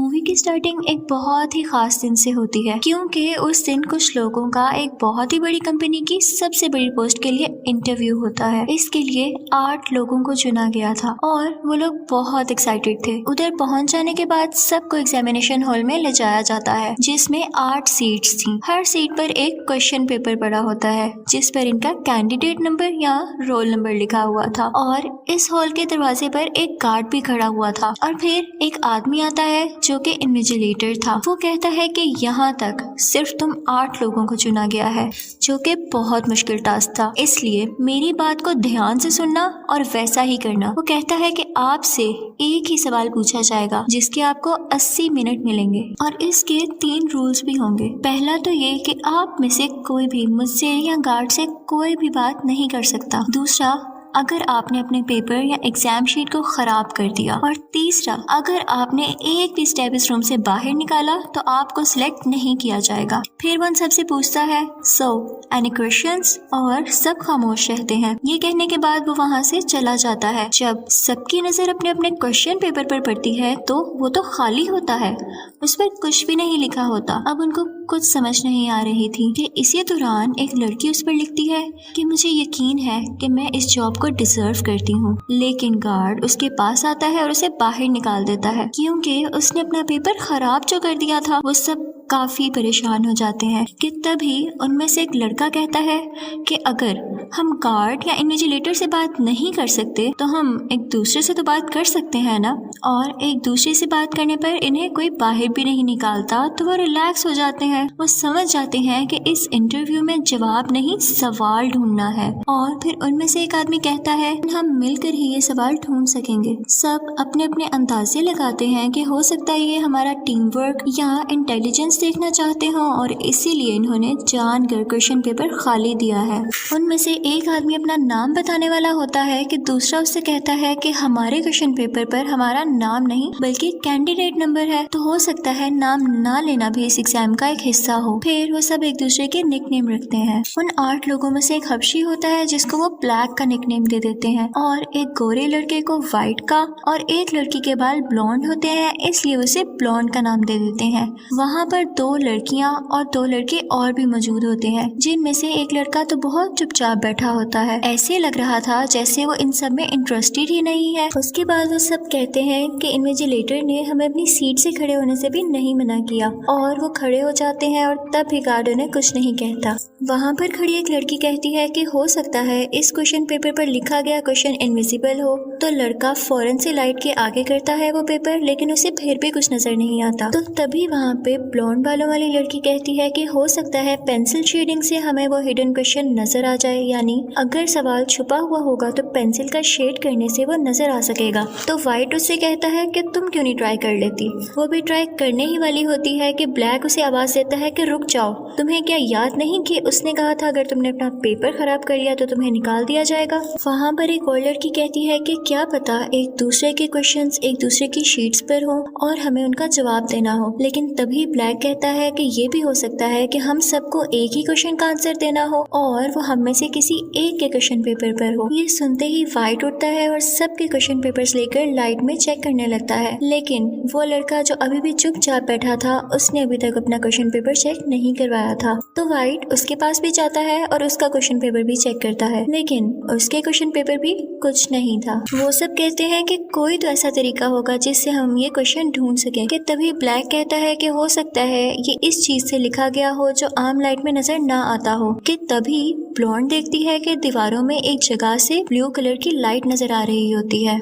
Movie की starting एक बहुत ही खास दिन से होती है क्योंकि उस दिन कुछ लोगों का एक बहुत ही बड़ी कंपनी की सबसे बड़ी पोस्ट के लिए इंटरव्यू होता है। इसके लिए 8 लोगों को चुना गया था और वो लोग बहुत एक्साइटेड थे। उधर पहुंच जाने के बाद सबको एग्जामिनेशन हॉल में ले जाया जाता है जिसमें 8 सीट्स थी। हर सीट पर एक क्वेश्चन पेपर पड़ा होता है जिस पर इनका कैंडिडेट नंबर या रोल नंबर लिखा हुआ था और इस हॉल के दरवाजे पर एक गार्ड भी खड़ा हुआ था और फिर एक आदमी आता है जो कि इन्विजिलेटर था। वो कहता है कि यहाँ तक सिर्फ तुम 8 लोगों को चुना गया है, जो कि बहुत मुश्किल टास्क था, इसलिए मेरी बात को ध्यान से सुनना और वैसा ही करना। वो कहता है कि आपसे एक ही सवाल पूछा जाएगा जिसके आपको 80 मिनट मिलेंगे और इसके 3 रूल्स भी होंगे। पहला तो ये कि आप में से कोई भी मुझसे या गार्ड से कोई भी बात नहीं कर सकता। दूसरा, अगर आपने अपने पेपर या एग्जाम शीट को खराब कर दिया और तीसरा, अगर आपने एक भी स्टेप इस रूम से बाहर निकाला तो आपको सिलेक्ट नहीं किया जाएगा। फिर वो सबसे पूछता है सो एनी क्वेश्चंस और सब खामोश रहते हैं। ये कहने के बाद वो वहाँ से चला जाता है। जब सबकी नजर अपने अपने क्वेश्चन पेपर पर पड़ती है तो वो तो खाली होता है, उस पर कुछ भी नहीं लिखा होता। अब उनको कुछ समझ नहीं आ रही थी कि इसी दौरान एक लड़की उस पर लिखती है कि मुझे यकीन है कि मैं इस जॉब को डिजर्व करती हूँ। लेकिन गार्ड उसके पास आता है और उसे बाहर निकाल देता है क्योंकि उसने अपना पेपर खराब जो कर दिया था। वो सब काफी परेशान हो जाते हैं कि तभी उनमें से एक लड़का कहता है कि अगर हम गार्ड या इन्विजिलेटर से बात नहीं कर सकते तो हम एक दूसरे से तो बात कर सकते हैं ना। और एक दूसरे से बात करने पर इन्हें कोई बाहर भी नहीं निकालता तो वो रिलैक्स हो जाते हैं। वो समझ जाते हैं कि इस इंटरव्यू में जवाब नहीं सवाल ढूंढना है। और फिर उनमें से एक आदमी कहता है हम मिलकर ही ये सवाल ढूंढ सकेंगे। सब अपने अपने अंदाजे लगाते हैं कि हो सकता है ये हमारा टीम वर्क या इंटेलिजेंस देखना चाहते हो और इसीलिए इन्होंने जानकर क्वेश्चन पेपर खाली दिया है। उनमें से एक आदमी अपना नाम बताने वाला होता है कि दूसरा उससे कहता है कि हमारे क्वेश्चन पेपर पर हमारा नाम नहीं बल्कि कैंडिडेट नंबर है, तो हो सकता है नाम ना लेना भी इस एग्जाम का एक हिस्सा हो। फिर वो सब एक दूसरे के निकनेम रखते हैं। उन 8 लोगों में से एक हबशी होता है जिसको वो ब्लैक का निकनेम दे देते हैं और एक गोरे लड़के को व्हाइट का और एक लड़की के बाल ब्लॉन्ड होते हैं इसलिए उसे ब्लॉन्ड का नाम दे देते हैं। वहाँ पर 2 लड़कियाँ और 2 लड़के और भी मौजूद होते हैं जिनमें से एक लड़का तो बहुत चुपचाप बैठा होता है। ऐसे लग रहा था जैसे वो इन सब में इंटरेस्टेड ही नहीं है। उसके बाद वो सब कहते हैं कि इन्विजिलेटर ने हमें अपनी सीट से खड़े होने से भी नहीं मना किया और वो खड़े हो जाते हैं और तब भी गार्ड उन्हें कुछ नहीं कहता। वहाँ पर खड़ी एक लड़की कहती है कि हो सकता है इस क्वेश्चन पेपर पर लिखा गया क्वेश्चन इनविजिबल हो। तो लड़का फौरन से लाइट के आगे करता है वो पेपर, लेकिन उसे फिर भी कुछ नजर नहीं आता। तो तभी वहाँ पे ब्लॉन्ड बालों वाली लड़की कहती है कि हो सकता है पेंसिल शेडिंग से हमें वो हिडन क्वेश्चन नजर आ जाए, यानी अगर सवाल छुपा हुआ होगा तो पेंसिल का शेड करने से वो नजर आ सकेगा। तो व्हाइट उससे कहता है कि तुम क्यों नहीं ट्राई कर लेती। वो भी ट्राई करने ही वाली होती है कि ब्लैक उसे आवाज देता है कि रुक जाओ, तुम्हें क्या याद नहीं कि उसने कहा था अगर तुमने अपना पेपर खराब कर लिया तो तुम्हें निकाल दिया जाएगा। वहाँ पर एक और लड़की कहती है कि क्या पता एक दूसरे के क्वेश्चंस एक दूसरे की शीट्स पर हो और हमें उनका जवाब देना हो। लेकिन तभी ब्लैक कहता है कि ये भी हो सकता है कि हम सबको एक ही क्वेश्चन का आंसर देना हो और वो हम में से किसी एक के क्वेश्चन पेपर पर हो। ये सुनते ही व्हाइट उठता है और सबके क्वेश्चन पेपर्स लेकर लाइट में चेक करने लगता है। लेकिन वो लड़का जो अभी भी चुपचाप बैठा था उसने अभी तक अपना क्वेश्चन पेपर चेक नहीं करवाया था। तो व्हाइट उसके पास भी जाता है और उसका क्वेश्चन पेपर भी चेक करता है, लेकिन उसके क्वेश्चन पेपर भी कुछ नहीं था। वो सब कहते हैं कि कोई तो ऐसा तरीका होगा जिससे हम ये क्वेश्चन ढूंढ सकें। कि तभी ब्लैक कहता है कि हो सकता है ये इस चीज से लिखा गया हो जो आम लाइट में नजर ना आता हो। कि तभी ब्लॉन्ड देखती है कि दीवारों में एक जगह से ब्लू कलर की लाइट नजर आ रही होती है।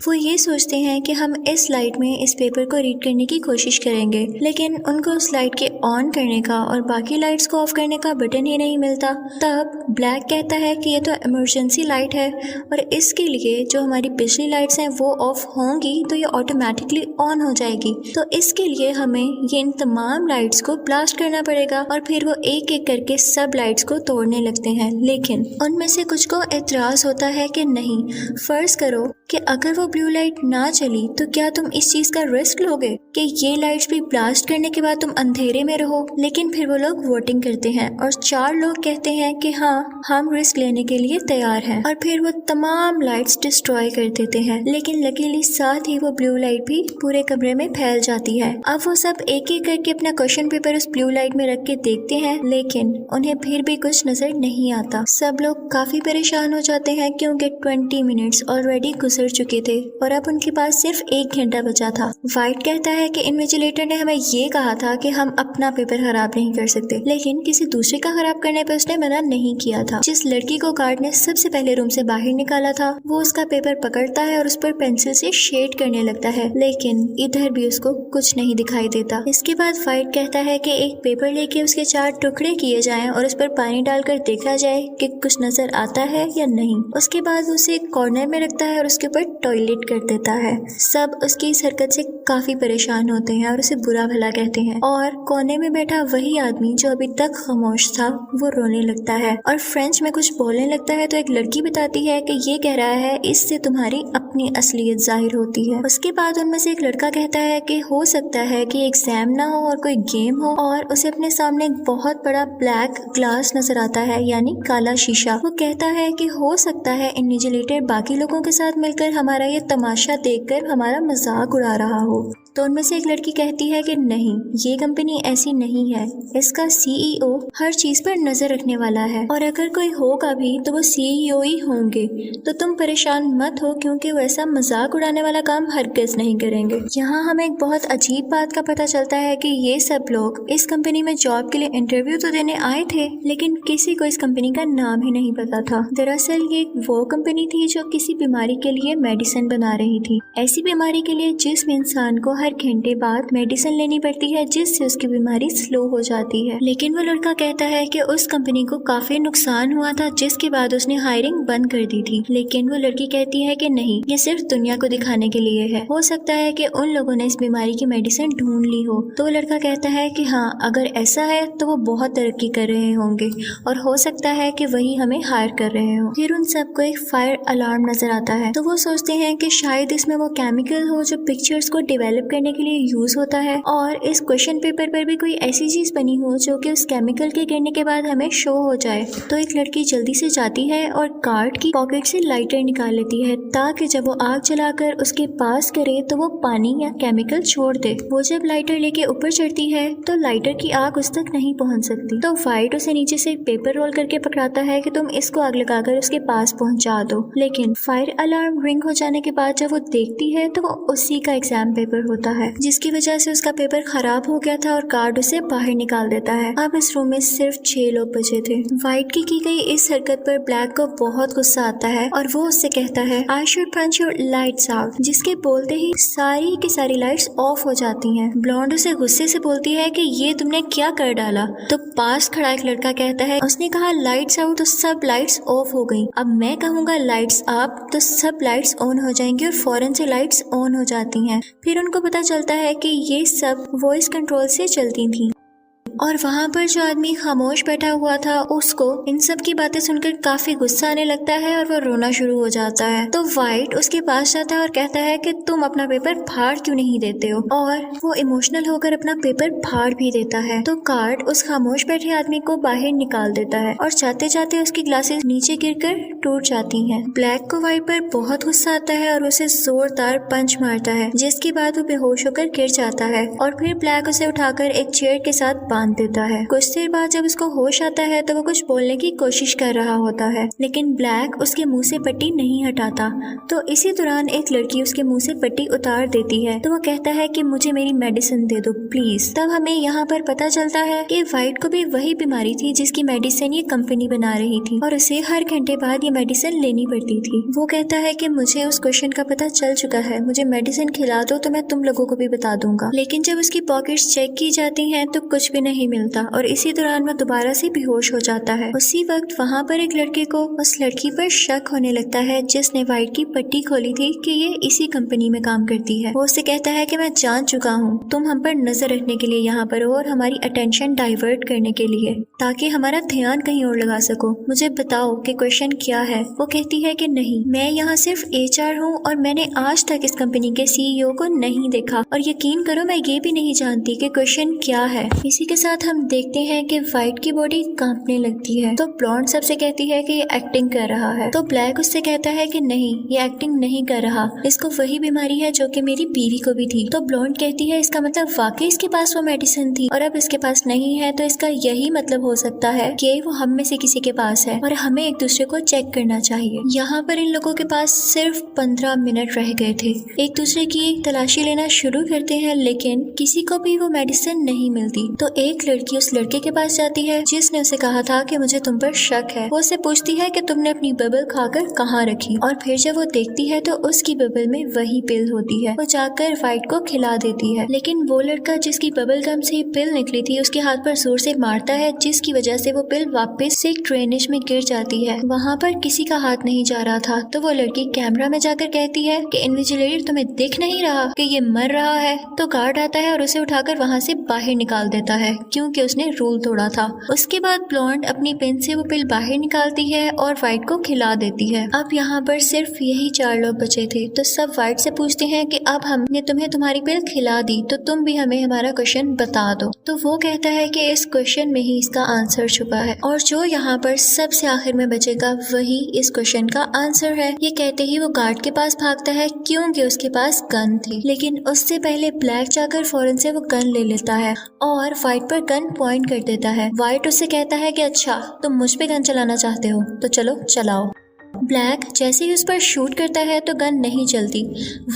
वो ये सोचते हैं कि हम इस लाइट में इस पेपर को रीड करने की कोशिश करेंगे, लेकिन उनको उस लाइट के ऑन करने का और बाकी लाइट्स को ऑफ करने का बटन ही नहीं मिलता। तब ब्लैक कहता है कि ये तो इमरजेंसी लाइट है और इसके लिए जो हमारी पिछली लाइट्स हैं वो ऑफ होंगी तो ये ऑटोमेटिकली ऑन हो जाएगी। तो इसके लिए हमें ये इन तमाम लाइट्स को ब्लास्ट करना पड़ेगा। और फिर वो एक एक करके सब लाइट्स को तोड़ने लगते हैं। लेकिन उनमें से कुछ को एतराज होता है कि नहीं, फर्ज करो कि अगर वो वो ब्लू लाइट ना चली तो क्या तुम इस चीज का रिस्क लोगे कि ये लाइट्स भी ब्लास्ट करने के बाद तुम अंधेरे में रहो? लेकिन फिर वो लोग वोटिंग करते हैं और 4 लोग कहते हैं कि हाँ, हम रिस्क लेने के लिए तैयार हैं, और फिर वो तमाम लाइट्स डिस्ट्रॉय कर देते हैं। लेकिन लकीली साथ ही वो ब्लू लाइट भी पूरे कमरे में फैल जाती है। अब वो सब एक एक करके अपना क्वेश्चन पेपर उस ब्लू लाइट में रख के देखते हैं, लेकिन उन्हें फिर भी कुछ नजर नहीं आता। सब लोग काफी परेशान हो जाते हैं क्योंकि 20 मिनट्स ऑलरेडी गुजर चुके थे और अब उनके पास सिर्फ 1 घंटा बचा था। वाइट कहता है कि इन्विजिलेटर ने हमें ये कहा था कि हम अपना पेपर खराब नहीं कर सकते, लेकिन किसी दूसरे का खराब करने पे उसने मना नहीं किया था। जिस लड़की को गार्ड ने सबसे पहले रूम से बाहर निकाला था, वो उसका पेपर पकड़ता है और उस पर पेंसिल से शेड करने लगता है, लेकिन इधर भी उसको कुछ नहीं दिखाई देता। इसके बाद वाइट कहता है कि एक पेपर लेके उसके 4 टुकड़े किए जाएं और उस पर पानी डालकर देखा जाए कि कुछ नजर आता है या नहीं। उसके बाद उसे एक कॉर्नर में रखता है और उसके ऊपर टॉयलेट कर देता है। सब उसकी इस हरकत से काफी परेशान होते हैं और उसे बुरा भला कहते हैं, और कोने में बैठा वही आदमी जो अभी तक खामोश था वो रोने लगता है और फ्रेंच में कुछ बोलने लगता है। तो एक लड़की बताती है कि ये कह रहा है इससे तुम्हारी अपनी असलियत जाहिर होती है। उसके बाद उनमें से एक लड़का कहता है कि हो सकता है कि एग्जाम ना हो और कोई गेम हो, और उसे अपने सामने एक बहुत बड़ा ब्लैक ग्लास नजर आता है, यानी काला शीशा। वो कहता है कि हो सकता है इन्विजिलेटर बाकी लोगों के साथ मिलकर हमारा ये तमाशा देखकर हमारा मजाक उड़ा रहा हो। तो उनमें से एक लड़की कहती है कि नहीं, ये कंपनी ऐसी नहीं है, इसका सीईओ हर चीज पर नजर रखने वाला है, और अगर कोई होगा भी तो वो सीईओ ही होंगे। तो तुम परेशान मत हो क्योंकि वो ऐसा मजाक उड़ाने वाला काम हरगिज नहीं करेंगे। यहाँ हमें एक बहुत अजीब बात का पता चलता है कि ये सब लोग इस कंपनी में जॉब के लिए इंटरव्यू तो देने आए थे, लेकिन किसी को इस कंपनी का नाम ही नहीं पता था। दरअसल ये वो कंपनी थी जो किसी बीमारी के लिए मेडिसिन बना रही थी, ऐसी बीमारी के लिए जिसमें इंसान को हर घंटे बाद मेडिसिन लेनी पड़ती है जिससे उसकी बीमारी स्लो हो जाती है। लेकिन वो लड़का कहता है कि उस कंपनी को काफी नुकसान हुआ था जिसके बाद उसने हायरिंग बंद कर दी थी। लेकिन वो लड़की कहती है कि नहीं, ये सिर्फ दुनिया को दिखाने के लिए है, हो सकता है कि उन लोगों ने इस बीमारी की मेडिसिन ढूंढ ली हो। तो वो लड़का कहता है कि हाँ, अगर ऐसा है तो वो बहुत तरक्की कर रहे होंगे और हो सकता है कि वही हमें हायर कर रहे हो। फिर उन सबको एक फायर अलार्म नजर आता है, तो वो सोचते हैं कि शायद इसमें वो केमिकल हो जो पिक्चर्स को डेवलप करने के लिए यूज होता है, और इस क्वेश्चन पेपर पर भी कोई ऐसी चीज बनी हो जो कि उस केमिकल के गिरने के बाद हमें शो हो जाए। तो एक लड़की जल्दी से जाती है और गार्ड की पॉकेट से लाइटर निकाल लेती है ताकि जब वो आग जलाकर उसके पास करे तो वो पानी या केमिकल छोड़ दे। वो जब लाइटर लेके ऊपर चढ़ती है तो लाइटर की आग उस तक नहीं पहुंच सकती। तो वाइट उसे नीचे से पेपर रोल करके पकड़ाता है कि तुम इसको आग लगाकर उसके पास पहुंचा दो। लेकिन फायर अलार्म रिंग हो जाने के बाद जब वो देखती है तो वो उसी का एग्जाम पेपर होता है, जिसकी वजह से उसका पेपर खराब हो गया था और गार्ड उसे बाहर निकाल देता है। अब इस रूम में सिर्फ 6 लोग बचे थे। वाइट की गई इस हरकत पर ब्लैक को बहुत गुस्सा आता है और वो उससे कहता है I should punch your lights out, जिसके बोलते ही सारी की सारी लाइट्स ऑफ हो जाती हैं। ब्लॉन्ड उसे गुस्से से बोलती है कि ये तुमने क्या कर डाला। तो पास खड़ा एक लड़का कहता है उसने कहा लाइट्स आउट तो सब लाइट्स ऑफ हो गई, अब मैं कहूंगा लाइट्स अप तो सब लाइट्स ऑन हो जाएंगी, और फौरन से लाइट्स ऑन हो जाती हैं। फिर उनको पता चलता है कि ये सब वॉइस कंट्रोल से चलती थी, और वहाँ पर जो आदमी खामोश बैठा हुआ था उसको इन सब की बातें सुनकर काफी गुस्सा आने लगता है और वो रोना शुरू हो जाता है। तो वाइट उसके पास जाता है और कहता है कि तुम अपना पेपर फाड़ क्यों नहीं देते हो, और वो इमोशनल होकर अपना पेपर फाड़ भी देता है। तो गार्ड उस खामोश बैठे आदमी को बाहर निकाल देता है और जाते जाते उसकी ग्लासेस नीचे गिरकर टूट जाती हैं। ब्लैक को वाइट पर बहुत गुस्सा आता है और उसे जोरदार पंच मारता है, जिसके बाद वो बेहोश होकर गिर जाता है, और फिर ब्लैक उसे उठाकर एक चेयर के साथ बांध देता है। कुछ देर बाद जब उसको होश आता है तो वो कुछ बोलने की कोशिश कर रहा होता है, लेकिन ब्लैक उसके मुंह से पट्टी नहीं हटाता। तो इसी दौरान एक लड़की उसके मुंह से पट्टी उतार देती है, तो वो कहता है कि मुझे मेरी मेडिसिन दे दो प्लीज। तब हमें यहाँ पर पता चलता है कि वाइट को भी वही बीमारी थी जिसकी मेडिसिन ये कंपनी बना रही थी, और उसे हर घंटे बाद ये मेडिसिन लेनी पड़ती थी। वो कहता है कि मुझे उस क्वेश्चन का पता चल चुका है, मुझे मेडिसिन खिला दो तो मैं तुम लोगों को भी बता दूंगा। लेकिन जब उसकी पॉकेट्स चेक की जाती हैं तो कुछ भी नहीं नहीं मिलता और इसी दौरान वो दोबारा से बेहोश हो जाता है। उसी वक्त वहाँ पर एक लड़के को उस लड़की पर शक होने लगता है जिसने वाइट की पट्टी खोली थी कि ये इसी कंपनी में काम करती है। वो उससे कहता है कि मैं जान चुका हूँ, तुम हम पर नजर रखने के लिए यहाँ पर हो और हमारी अटेंशन डाइवर्ट करने के लिए, ताकि हमारा ध्यान कहीं और लगा सको। मुझे बताओ कि क्वेश्चन क्या है। वो कहती है कि नहीं, मैं यहाँ सिर्फ HR हूँ और मैंने आज तक इस कंपनी के CEO को नहीं देखा और यकीन करो मैं ये भी नहीं जानती कि क्वेश्चन क्या है। इसी के साथ हम देखते हैं कि वाइट की बॉडी कांपने लगती है तो ब्लॉन्ड सबसे कहती है कि ये एक्टिंग कर रहा है। तो ब्लैक उससे कहता है कि नहीं, ये एक्टिंग नहीं कर रहा, इसको वही बीमारी है जो कि मेरी बीवी को भी थी। तो ब्लॉन्ड कहती है इसका मतलब वाकई इसके पास वो मेडिसिन थी और अब इसके पास नहीं है, तो इसका यही मतलब हो सकता है कि वो हम में से किसी के पास है और हमें एक दूसरे को चेक करना चाहिए। यहाँ पर इन लोगों के पास सिर्फ 15 मिनट रह गए थे। एक दूसरे की तलाशी लेना शुरू करते हैं लेकिन किसी को भी वो मेडिसिन नहीं मिलती। तो एक लड़की उस लड़के के पास जाती है जिसने उसे कहा था कि मुझे तुम पर शक है। वो उसे पूछती है कि तुमने अपनी बबल खाकर कहाँ रखी, और फिर जब वो देखती है तो उसकी बबल में वही पिल होती है। वो जाकर वाइट को खिला देती है, लेकिन वो लड़का जिसकी बबल गम से पिल निकली थी उसके हाथ पर जोर से मारता है, जिसकी वजह से वो पिल वापस से ड्रेनेज में गिर जाती है। वहाँ पर किसी का हाथ नहीं जा रहा था। तो वो लड़की कैमरा में जाकर कहती है कि इन्विजिलेटर तुम्हें दिख नहीं रहा कि ये मर रहा है। तो गार्ड आता है और उसे उठाकर वहाँ से बाहर निकाल देता है क्योंकि उसने रूल तोड़ा था। उसके बाद ब्लॉन्ड अपनी पेन से वो पिल बाहर निकालती है और वाइट को खिला देती है। अब यहाँ पर सिर्फ यही 4 लोग बचे थे। तो सब वाइट से पूछते हैं कि अब हमने तुम्हें तुम्हारी पिल खिला दी तो तुम भी हमें हमारा क्वेश्चन बता दो। तो वो कहता है कि इस क्वेश्चन में ही इसका आंसर छुपा है और जो यहाँ पर सबसे आखिर में बचेगा वही इस क्वेश्चन का आंसर है। ये कहते ही वो गार्ड के पास भागता है क्योंकि उसके पास गन थी, लेकिन उससे पहले ब्लैक जाकर फौरन से वो गन ले लेता है और वाइट पर गन पॉइंट कर देता है। वाइट उससे कहता है कि अच्छा तुम मुझ पे गन चलाना चाहते हो तो चलो चलाओ। ब्लैक जैसे ही उस पर शूट करता है तो गन नहीं चलती।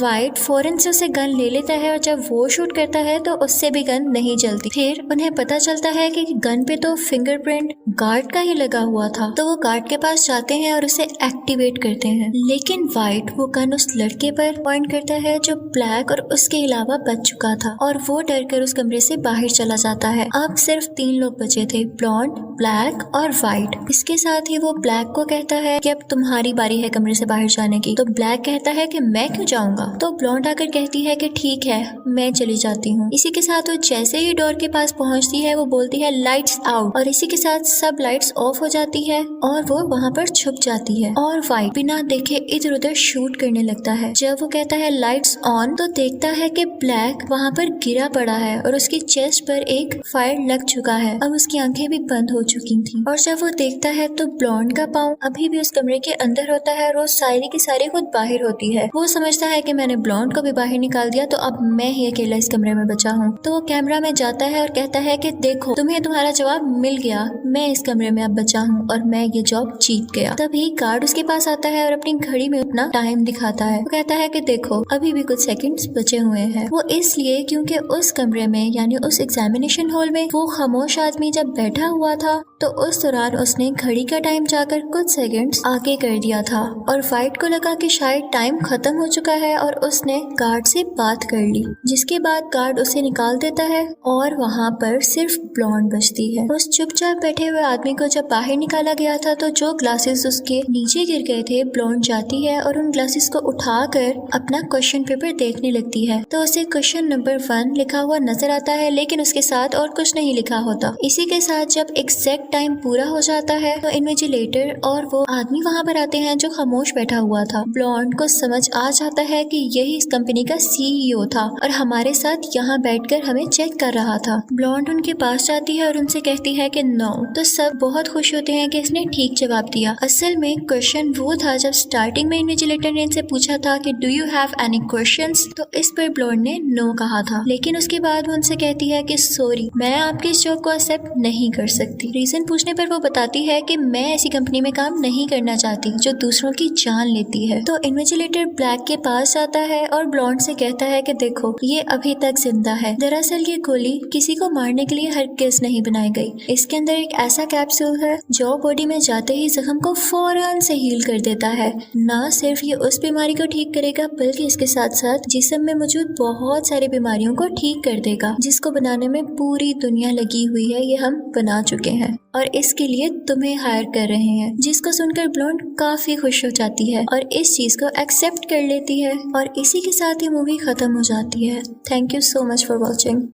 वाइट फौरन से उसे गन ले लेता है और जब वो शूट करता है तो उससे भी गन नहीं चलती। फिर उन्हें पता चलता है कि गन पे तो फिंगरप्रिंट गार्ड का ही लगा हुआ था। तो वो गार्ड के पास जाते हैं और उसे एक्टिवेट करते हैं, लेकिन वाइट वो गन उस लड़के पर पॉइंट करता है जो ब्लैक और उसके अलावा बच चुका था और वो डर कर उस कमरे से बाहर चला जाता है। अब सिर्फ 3 लोग बचे थे, ब्लॉन्ड, ब्लैक और वाइट। इसके साथ ही वो ब्लैक को कहता है कि अब तुम्हारी बारी है कमरे से बाहर जाने की। तो ब्लैक कहता है कि मैं क्यों जाऊंगा। तो ब्लॉन्ड आकर कहती है कि ठीक है मैं चली जाती हूँ। इसी के साथ वो जैसे ही डोर के पास पहुँचती है वो बोलती है लाइट्स आउट और इसी के साथ सब लाइट्स ऑफ हो जाती है और वो वहाँ पर छुप जाती है और वाइट बिना देखे इधर उधर शूट करने लगता है। जब वो कहता है लाइट्स ऑन तो देखता है कि ब्लैक वहाँ पर गिरा पड़ा है और उसकी चेस्ट पर एक फायर लग चुका है। अब उसकी आंखें भी बंद हो चुकी थी और जब वो देखता है तो ब्लॉन्ड का पाँव अभी भी उस कमरे के अंदर होता है और वो सारी की सारी खुद बाहर होती है। वो समझता है कि मैंने ब्लॉन्ड को भी बाहर निकाल दिया तो अब मैं ही अकेला इस कमरे में बचा हूँ। तो वो कैमरा में जाता है और कहता है कि देखो तुम्हें तुम्हारा जवाब मिल गया, मैं इस कमरे में अब बचा हूँ और मैं ये जॉब जीत गया। तभी गार्ड उसके पास आता है और अपनी घड़ी में अपना टाइम दिखाता है। वो कहता है कि देखो अभी भी कुछ सेकंड्स बचे हुए हैं। वो इसलिए क्योंकि उस कमरे में यानी उस एग्जामिनेशन हॉल में वो खामोश आदमी जब बैठा हुआ था तो उस दौरान उसने घड़ी का टाइम जाकर कुछ सेकंड्स आगे कर दिया था और वाइट को लगा कि शायद टाइम खत्म हो चुका है और उसने गार्ड से बात कर ली, जिसके बाद गार्ड उसे निकाल देता है और वहाँ पर सिर्फ ब्लॉन्ड बचती है। उस चुपचाप बैठे हुए आदमी को जब बाहर निकाला गया था तो जो ग्लासेस उसके नीचे गिर गए थे, ब्लॉन्ड जाती है और उन ग्लासेस को उठाकर अपना क्वेश्चन पेपर देखने लगती है। तो उसे क्वेश्चन नंबर 1 लिखा हुआ नजर आता है लेकिन उसके साथ और कुछ नहीं लिखा होता। इसी के साथ जब एग्जैक्ट टाइम पूरा हो जाता है तो इन्विजिलेटर और वो आदमी वहाँ पर आते हैं जो खामोश बैठा हुआ था। ब्लॉन्ड को समझ आ जाता है कि यही इस कंपनी का CEO था और हमारे साथ यहाँ बैठकर हमें चेक कर रहा था। ब्लॉन्ड उनके पास जाती है और उनसे कहती है कि नो। तो सब बहुत खुश होते हैं कि इसने ठीक जवाब दिया। असल में क्वेश्चन वो था जब स्टार्टिंग में इन्विजिलेटर ने इनसे पूछा था कि do you have any questions, तो इस पर ब्लॉन्ड ने नो कहा था। लेकिन उसके बाद वो उनसे कहती है कि सॉरी मैं आपकी इस जॉब को एक्सेप्ट नहीं कर सकती। रीजन रीजन पूछने पर वो बताती है कि मैं ऐसी कंपनी में काम नहीं करना चाहती जो दूसरों की जान लेती है। तो इन्विजिलेटर ब्लैक के पास आता है और ब्लॉन्ड से कहता है कि देखो ये अभी तक जिंदा है। दरअसल ये गोली किसी को मारने के लिए हरगिज़ नहीं बनाई गई। इसके अंदर एक ऐसा कैप्सूल है जो बॉडी में जाते ही जख्म को फौरन से हील कर देता है। ना सिर्फ ये उस बीमारी को ठीक करेगा बल्कि इसके साथ साथ जिस्म में मौजूद बहुत सारी बीमारियों को ठीक कर देगा, जिसको बनाने में पूरी दुनिया लगी हुई है। ये हम बना चुके हैं और इसके लिए तुम्हें हायर कर रहे हैं। जिसको सुनकर ब्लॉन्ड काफी खुश हो जाती है और इस चीज को एक्सेप्ट कर लेती है और इसी के साथ ये मूवी खत्म हो जाती है। Thank you so much for watching.